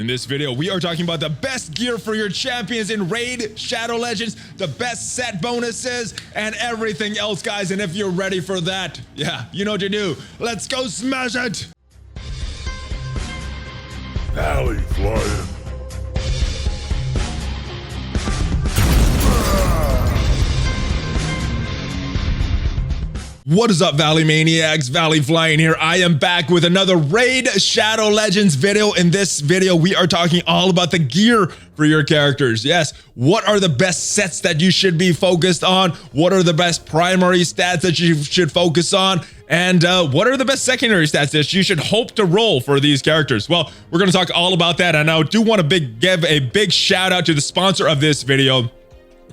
In this video, we are talking about the best gear for your champions in Raid, Shadow Legends, the best set bonuses, and everything else, guys. And if you're ready for that, yeah, you know what to do. Let's go smash it! ValleyFlyin. What is up, Valley Maniacs? ValleyFlyin here. I am back with another Raid Shadow Legends video. In this video, we are talking all about the gear for your characters. Yes, what are the best sets that you should be focused on? What are the best primary stats that you should focus on? And what are the best secondary stats that you should hope to roll for these characters? Well, we're going to talk all about that. And I do want to give a big shout out to the sponsor of this video,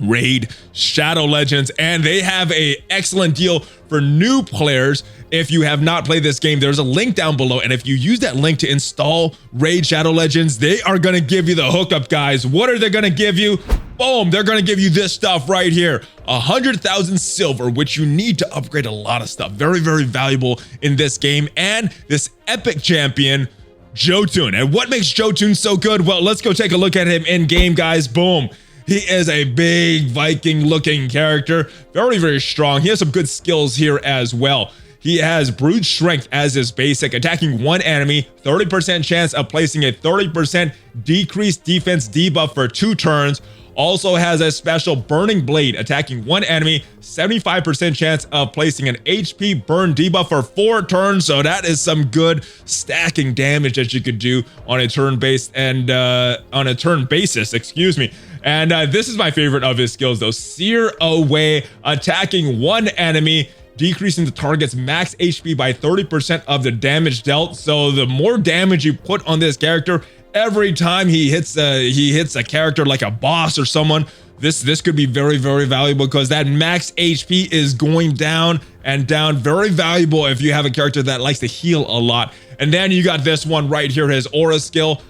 Raid Shadow Legends, and they have a excellent deal for new players. If you have not played this game, there's a link down below, and if you use that link to install Raid Shadow Legends, they are going to give you the hookup, guys. What are they going to give you? Boom, they're going to give you this stuff right here, 100,000 silver, which you need to upgrade a lot of stuff. Very, very valuable in this game. And this epic champion, Jotun. And what makes Jotun so good? Well, let's go take a look at him in game, guys. Boom. He is a big Viking looking character, very, very strong. He has some good skills here as well. He has brute strength as his basic, attacking one enemy, 30% chance of placing a 30% decreased defense debuff for 2 turns. Also has a special burning blade, attacking one enemy, 75% chance of placing an HP burn debuff for 4 turns. So that is some good stacking damage that you could do on a turn basis, excuse me. And this is my favorite of his skills though. Sear Away, attacking one enemy, decreasing the target's max HP by 30% of the damage dealt. So the more damage you put on this character, every time he hits a character like a boss or someone, this could be very, very valuable because that max HP is going down and down. Very valuable if you have a character that likes to heal a lot. And then you got this one right here, his aura skill.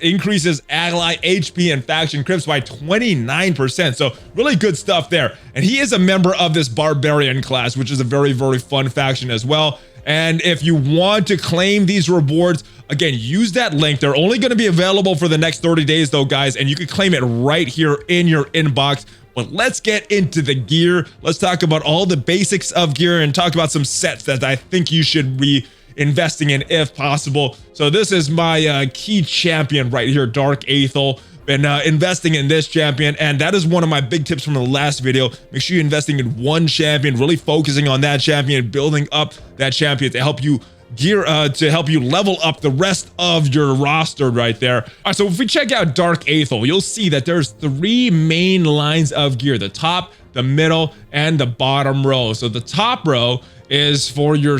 Increases ally HP and faction crypts by 29%. So really good stuff there. And he is a member of this barbarian class, which is a very, very fun faction as well. And if you want to claim these rewards, again, use that link. They're only going to be available for the next 30 days though, guys, and you can claim it right here in your inbox. But let's get into the gear. Let's talk about all the basics of gear and talk about some sets that I think you should be investing in if possible. So this is my key champion right here, Dark Aethel. Been investing in this champion, and that is one of my big tips from the last video. Make sure you're investing in one champion, really focusing on that champion, building up that champion to help you level up the rest of your roster right there. All right, so if we check out Dark Aethel, you'll see that there's 3 main lines of gear: the top, the middle, and the bottom row. So the top row is for your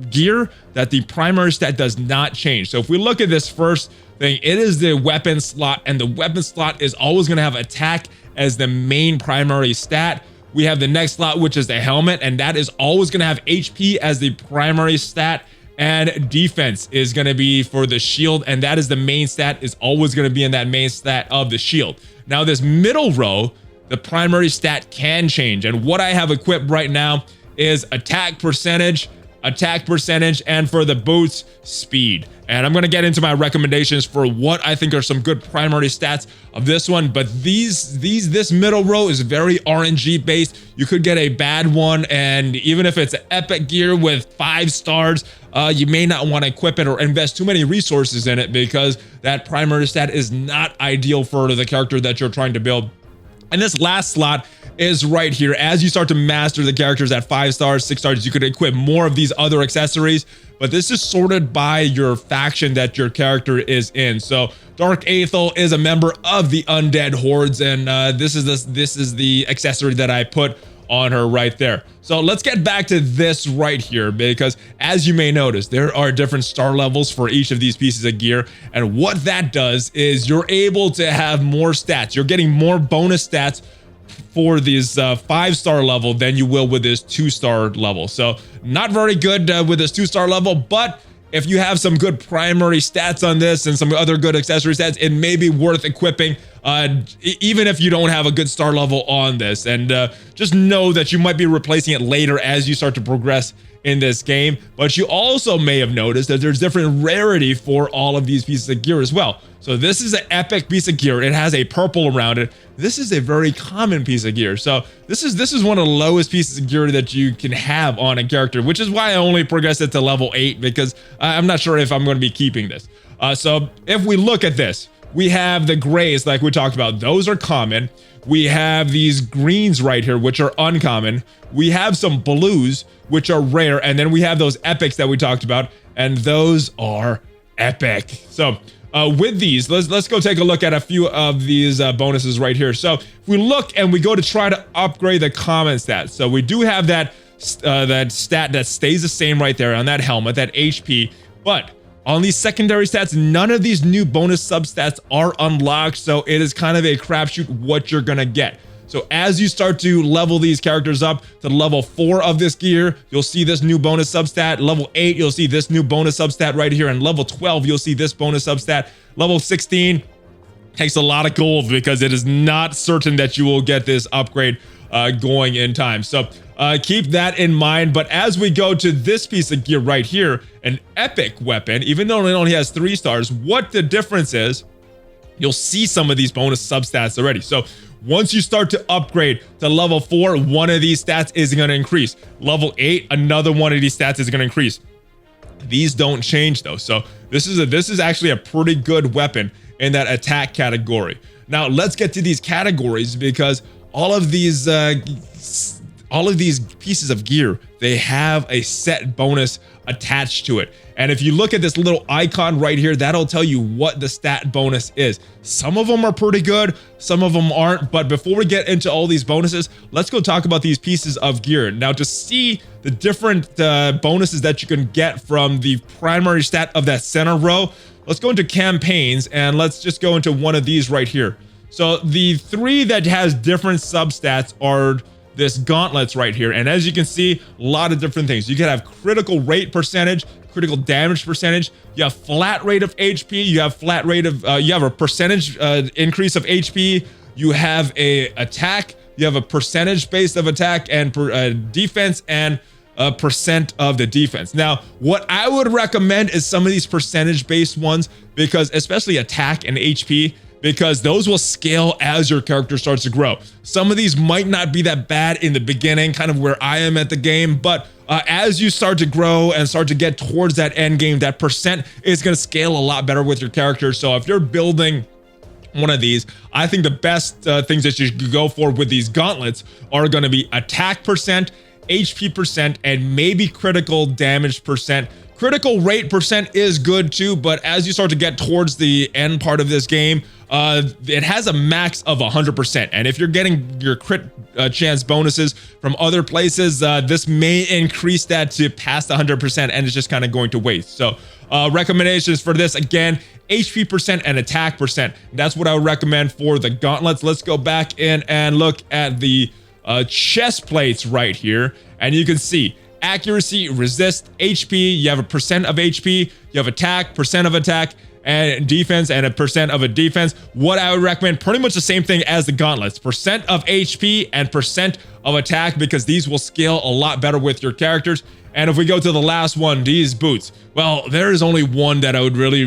gear that the primary stat does not change. So if we look at this first thing, it is the weapon slot, and the weapon slot is always going to have attack as the main primary stat. We have the next slot, which is the helmet, and that is always going to have HP as the primary stat, and defense is going to be for the shield, and that is the main stat, is always going to be in that main stat of the shield. Now this middle row, the primary stat can change, and what I have equipped right now is attack percentage, and for the boots, speed. And I'm going to get into my recommendations for what I think are some good primary stats of this one. But this middle row is very RNG based. You could get a bad one, and even if it's epic gear with 5 stars, you may not want to equip it or invest too many resources in it because that primary stat is not ideal for the character that you're trying to build. And this last slot is right here. As you start to master the characters at 5 stars, 6 stars, you could equip more of these other accessories, but this is sorted by your faction that your character is in. So Dark Aethel is a member of the Undead Hordes, and this is the accessory that I put on her right there. So let's get back to this right here, because as you may notice, there are different star levels for each of these pieces of gear, and what that does is you're able to have more stats. You're getting more bonus stats for these 5-star level than you will with this 2-star level. So not very good with this 2-star level, but if you have some good primary stats on this and some other good accessory stats, it may be worth equipping, even if you don't have a good star level on this. And just know that you might be replacing it later as you start to progress in this game, but you also may have noticed that there's different rarity for all of these pieces of gear as well. So this is an epic piece of gear. It has a purple around it. This is a very common piece of gear. So this is one of the lowest pieces of gear that you can have on a character, which is why I only progressed it to level 8, because I'm not sure if I'm going to be keeping this. So if we look at this, we have the grays like we talked about. Those are common. We have these greens right here, which are uncommon. We have some blues, which are rare. And then we have those epics that we talked about, and those are epic. So with these, let's go take a look at a few of these bonuses right here. So if we look and we go to try to upgrade the common stats. So we do have that stat that stays the same right there on that helmet, that HP. But on these secondary stats, none of these new bonus substats are unlocked. So it is kind of a crapshoot what you're gonna get. So as you start to level these characters up to level 4 of this gear, you'll see this new bonus substat. Level 8, you'll see this new bonus substat right here. And level 12, you'll see this bonus substat. Level 16 takes a lot of gold because it is not certain that you will get this upgrade going in time. So keep that in mind. But as we go to this piece of gear right here, an epic weapon, even though it only has 3 stars, what the difference is, you'll see some of these bonus substats already. So once you start to upgrade to level 4, one of these stats is going to increase. Level 8, another one of these stats is going to increase. These don't change though. So this is actually a pretty good weapon in that attack category. Now let's get to these categories, because all of these pieces of gear, they have a set bonus attached to it. And if you look at this little icon right here, that'll tell you what the stat bonus is. Some of them are pretty good, some of them aren't. But before we get into all these bonuses, let's go talk about these pieces of gear. Now, to see the different bonuses that you can get from the primary stat of that center row, let's go into campaigns and let's just go into one of these right here. So the 3 that has different substats are this gauntlets right here. And as you can see, a lot of different things. You can have critical rate percentage, critical damage percentage. You have flat rate of HP. You have flat rate of, you have a percentage increase of HP. You have a attack. You have a percentage base of attack and defense, and a percent of the defense. Now, what I would recommend is some of these percentage based ones, because especially attack and HP, because those will scale as your character starts to grow. Some of these might not be that bad in the beginning, kind of where I am at the game, but as you start to grow and start to get towards that end game, that percent is going to scale a lot better with your character. So if you're building one of these, I think the best things that you should go for with these gauntlets are going to be attack percent, HP percent, and maybe critical damage percent. Critical rate percent is good too, but as you start to get towards the end part of this game, it has a max of 100%. And if you're getting your crit chance bonuses from other places, this may increase that to past 100%, and it's just kind of going to waste. So recommendations for this, again, HP percent and attack percent. That's what I would recommend for the gauntlets. Let's go back in and look at the chest plates right here, and you can see accuracy, resist, HP, you have a percent of HP, you have attack, percent of attack, and defense, and a percent of a defense. What I would recommend, pretty much the same thing as the gauntlets, percent of HP and percent of attack, because these will scale a lot better with your characters. And if we go to the last one, these boots, well, there is only one that I would really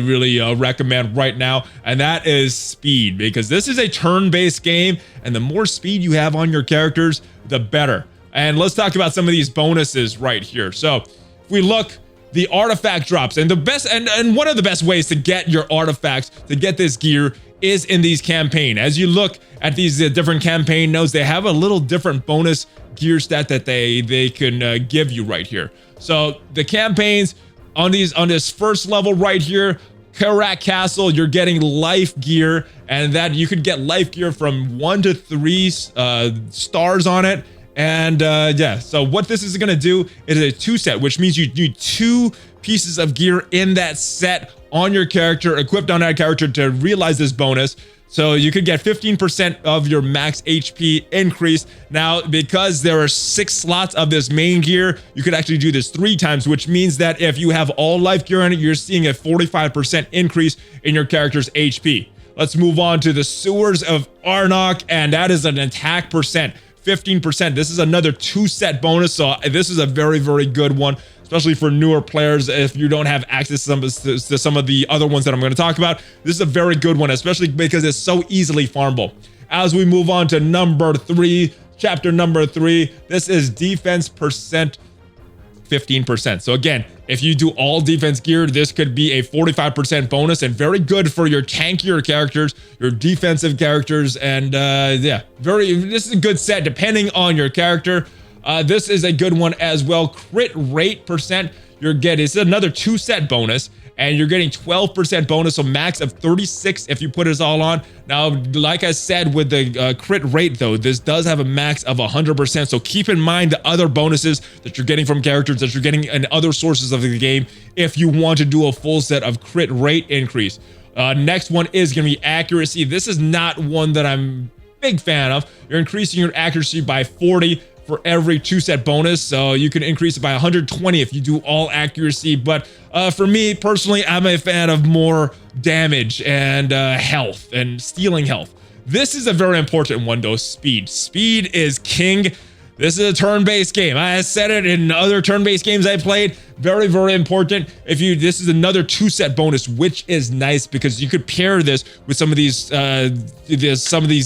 recommend right now, and that is speed, because this is a turn-based game, and the more speed you have on your characters, the better. And let's talk about some of these bonuses right here. So if we look, the artifact drops, and the best and one of the best ways to get your artifacts, to get this gear, is in these campaign. As you look at these different campaign nodes, they have a little different bonus gear stat that they can give you right here. So the campaigns on this first level right here, Karak Castle, you're getting life gear, and that you could get life gear from 1 to 3 stars on it. And yeah, so what this is going to do is a 2 set, which means you need 2 pieces of gear in that set on your character, equipped on that character, to realize this bonus. So you could get 15% of your max HP increase. Now, because there are 6 slots of this main gear, you could actually do this 3 times, which means that if you have all life gear on it, you're seeing a 45% increase in your character's HP. Let's move on to the sewers of Arnok, and that is an attack percent. 15%. This is another 2-set bonus, so this is a very, very good one, especially for newer players. If you don't have access to some of the other ones that I'm going to talk about, this is a very good one, especially because it's so easily farmable. As we move on to number 3, chapter number 3, this is defense percent 15%. So again, if you do all defense gear, this could be a 45% bonus and very good for your tankier characters, your defensive characters, and yeah, this is a good set depending on your character. This is a good one as well. Crit rate percent, you're getting, it's another 2-set bonus, and you're getting 12% bonus, so max of 36 if you put it all on. Now, like I said, with the crit rate though, this does have a max of 100%, so keep in mind the other bonuses that you're getting from characters that you're getting in other sources of the game if you want to do a full set of crit rate increase. Next one is going to be accuracy. This is not one that I'm a big fan of. You're increasing your accuracy by 40 for every 2-set bonus, so you can increase it by 120 if you do all accuracy. But for me personally, I'm a fan of more damage and health and stealing health. This is a very important one though. Speed is king. This is a turn-based game. I said it in other turn-based games I played. Very, very important. This is another 2-set bonus, which is nice because you could pair this with some of these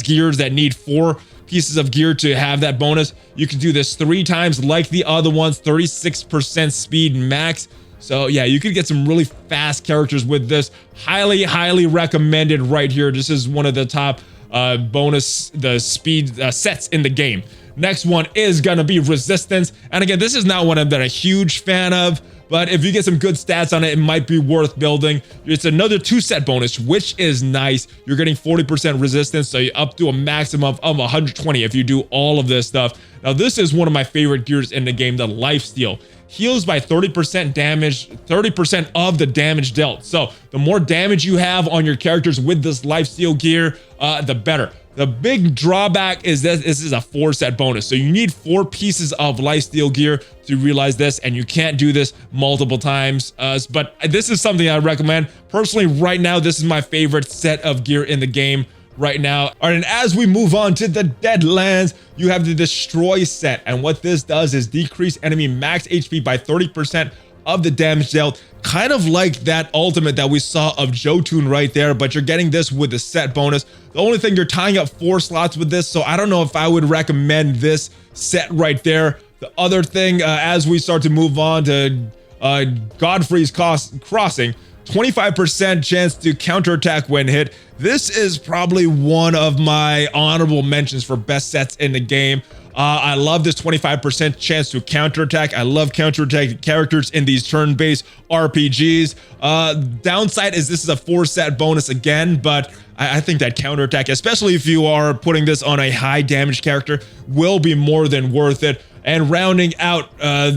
gears that need 4 pieces of gear to have that bonus. You can do this 3 times like the other ones, 36% speed max. So yeah, you could get some really fast characters with this. Highly, highly recommended right here. This is one of the top the speed sets in the game. Next one is gonna be resistance. And again, this is not one I'm a huge fan of, but if you get some good stats on it, it might be worth building. It's another 2-set bonus, which is nice. You're getting 40% resistance, so you're up to a maximum of 120 if you do all of this stuff. Now, this is one of my favorite gears in the game, the lifesteal. Heals by 30% damage, 30% of the damage dealt. So the more damage you have on your characters with this lifesteal gear, the better. The big drawback is that this is a 4-set bonus. So you need 4 pieces of lifesteal gear to realize this, and you can't do this multiple times. But this is something I recommend. Personally, right now, this is my favorite set of gear in the game right now. All right, and as we move on to the Deadlands, you have the Destroy set. And what this does is decrease enemy max HP by 30% of the damage dealt, kind of like that ultimate that we saw of Jotun right there, but you're getting this with the set bonus. The only thing, you're tying up 4 slots with this, so I don't know if I would recommend this set right there. The other thing, as we start to move on to Godfrey's Crossing, 25% chance to counterattack when hit. This is probably one of my honorable mentions for best sets in the game. I love this 25% chance to counterattack. I love counterattack characters in these turn-based RPGs. Downside is this is a 4-set bonus again, but I think that counterattack, especially if you are putting this on a high damage character, will be more than worth it. And rounding out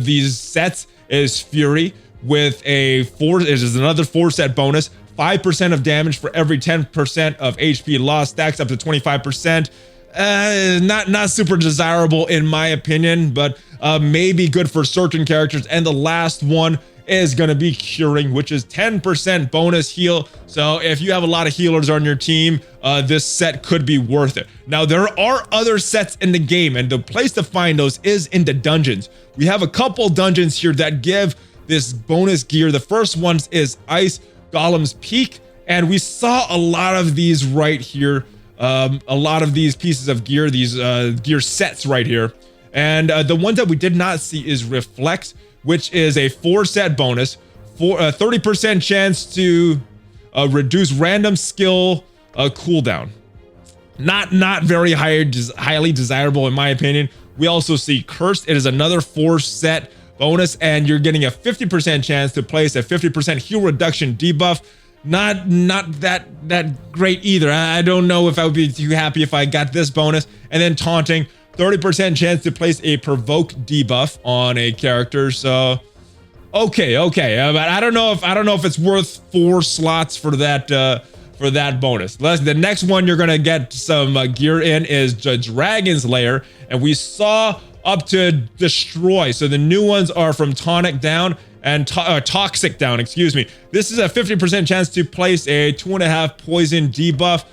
these sets is Fury with is another 4-set bonus. 5% of damage for every 10% of HP lost, stacks up to 25%. Not super desirable in my opinion, but maybe good for certain characters. And the last one is going to be Curing, which is 10% bonus heal. So if you have a lot of healers on your team, this set could be worth it. Now, there are other sets in the game, and the place to find those is in the dungeons. We have a couple dungeons here that give this bonus gear. The first one is Ice Golem's Peak, and we saw a lot of these right here. A lot of these pieces of gear, these gear sets right here. And the one that we did not see is Reflect, which is a 4-set bonus, 30% chance to reduce random skill cooldown. Not very highly desirable in my opinion. We also see Cursed. It is another 4-set bonus, and you're getting a 50% chance to place a 50% heal reduction debuff. Not that great either. I don't know if I would be too happy if I got this bonus. And then Taunting, 30% chance to place a provoke debuff on a character. So okay, but I don't know if it's worth 4 slots for that bonus. The next one you're gonna get some gear in is the Dragon's Lair, and we saw up to Destroy. So the new ones are from Tonic down and Toxic down, excuse me. This is a 50% chance to place a 2.5 poison debuff.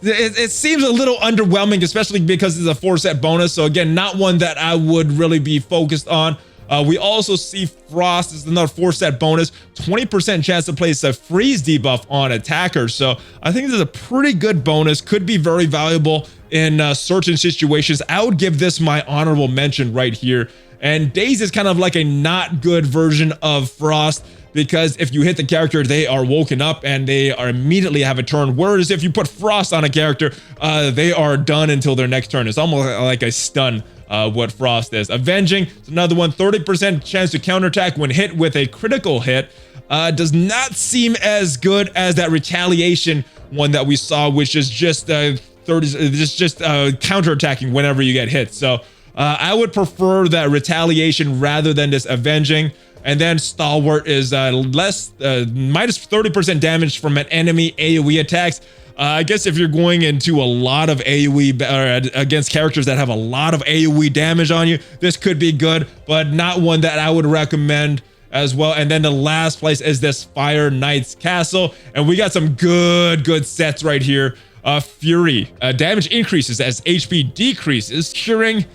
it seems a little underwhelming, especially because it's a 4-set bonus. So again, not one that I would really be focused on. We also see Frost is another 4-set bonus, 20% chance to place a freeze debuff on attackers. So I think this is a pretty good bonus, could be very valuable in certain situations. I would give this my honorable mention right here. And Daze is kind of like a not good version of Frost, because if you hit the character, they are woken up and they are immediately have a turn. Whereas if you put Frost on a character, they are done until their next turn. It's almost like a stun. What Frost is. Avenging is another one, 30% chance to counterattack when hit with a critical hit. Does not seem as good as that retaliation one that we saw, which is just counterattacking whenever you get hit. So I would prefer that retaliation rather than this avenging. And then Stalwart is minus 30% damage from an enemy AoE attacks. I guess if you're going into a lot of AoE against characters that have a lot of AoE damage on you, this could be good, but not one that I would recommend as well. And then the last place is this Fire Knight's Castle, and we got some good sets right here. Fury, damage increases as HP decreases. Curing,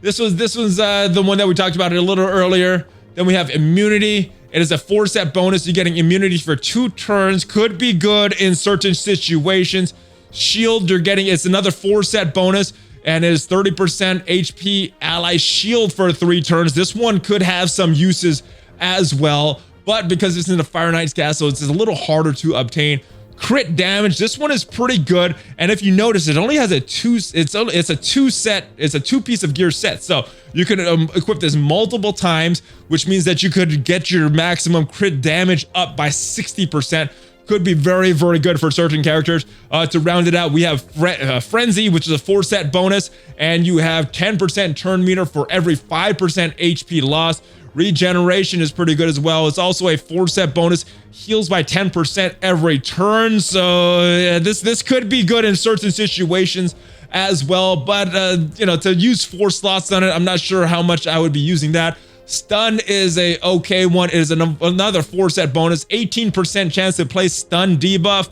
this was the one that we talked about a little earlier. Then we have immunity. It is a 4-set bonus. You're getting immunity for 2 turns. Could be good in certain situations. Shield, you're getting, it's another 4-set bonus, and it is 30% HP ally shield for 3 turns. This one could have some uses as well, but because it's in the Fire Knight's Castle, it's a little harder to obtain. Crit damage, this one is pretty good, and if you notice, it only has a 2-piece of gear set, so you can equip this multiple times, which means that you could get your maximum crit damage up by 60%. Could be very good for certain characters. To round it out, we have Frenzy, which is a 4-set bonus, and you have 10% turn meter for every 5% HP loss. Regeneration is pretty good as well. It's also a 4-set bonus, heals by 10% every turn. So this could be good in certain situations as well. But you know, to use 4 slots on it, I'm not sure how much I would be using that. Stun is a okay one. It is another 4-set bonus, 18% chance to place stun debuff.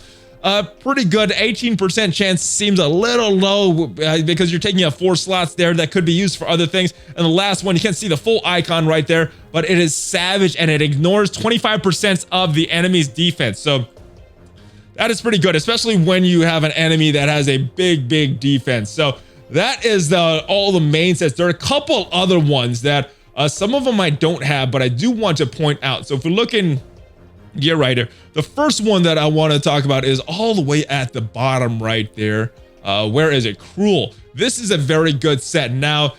Pretty good. 18% chance seems a little low because you're taking up 4 slots there that could be used for other things. And the last one, you can't see the full icon right there, but it is Savage, and it ignores 25% of the enemy's defense. So that is pretty good, especially when you have an enemy that has a big defense. So that is all the main sets. There are a couple other ones that some of them I don't have, but I do want to point out. So if we're looking gear right here, the first one that I want to talk about is all the way at the bottom right there. Where is it? Cruel. This is a very good set. Now,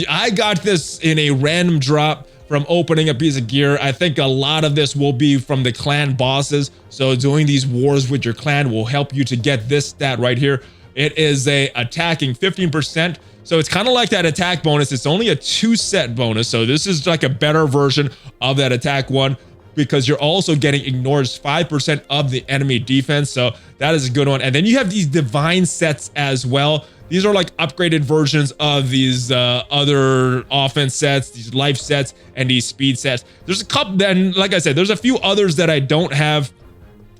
I got this in a random drop from opening a piece of gear. I think a lot of this will be from the clan bosses. So doing these wars with your clan will help you to get this stat right here. It is a attacking 15%. So it's kind of like that attack bonus. It's only a 2-set bonus. So this is like a better version of that attack one, because you're also getting ignores 5% of the enemy defense. So that is a good one. And then you have these divine sets as well. These are like upgraded versions of these other offense sets, these life sets, and these speed sets. There's a couple, then like I said, there's a few others that I don't have.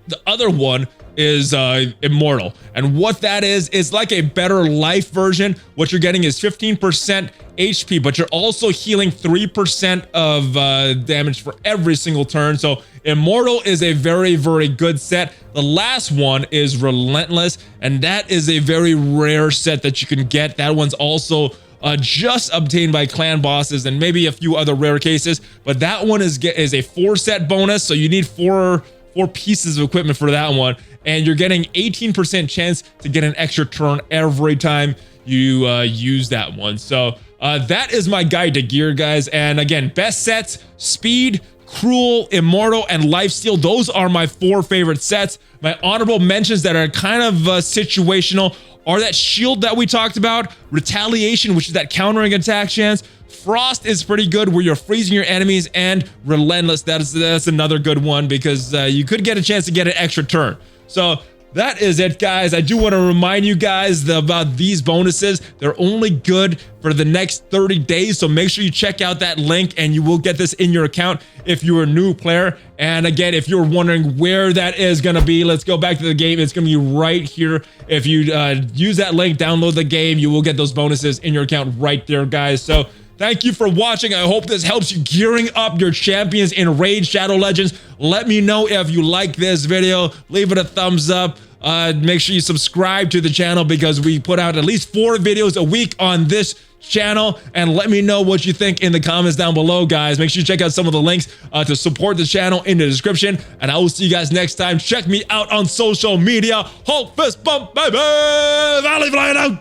The other one is Immortal, and what that is like a better life version. What you're getting is 15% HP, but you're also healing 3% of damage for every single turn. So Immortal is a very good set. The last one is Relentless, and that is a very rare set that you can get. That one's also just obtained by clan bosses and maybe a few other rare cases, but that one is a 4-set bonus, so you need four pieces of equipment for that one, and you're getting 18% chance to get an extra turn every time you use that one. So that is my guide to gear, guys. And again, best sets: Speed, Cruel, Immortal, and Lifesteal. Those are my 4 favorite sets. My honorable mentions that are kind of situational are that Shield that we talked about, Retaliation, which is that countering attack chance, Frost is pretty good where you're freezing your enemies, and Relentless, that's another good one because you could get a chance to get an extra turn. So that is it, guys. I do want to remind you guys about these bonuses. They're only good for the next 30 days, so make sure you check out that link and you will get this in your account if you're a new player. And again, if you're wondering where that is going to be, let's go back to the game. It's going to be right here. If you use that link, download the game, you will get those bonuses in your account right there, guys. So thank you for watching. I hope this helps you gearing up your champions in Raid Shadow Legends. Let me know if you like this video. Leave it a thumbs up. Make sure you subscribe to the channel because we put out at least 4 videos a week on this channel. And let me know what you think in the comments down below, guys. Make sure you check out some of the links to support the channel in the description. And I will see you guys next time. Check me out on social media. Hulk fist bump, baby. ValleyFlyin out.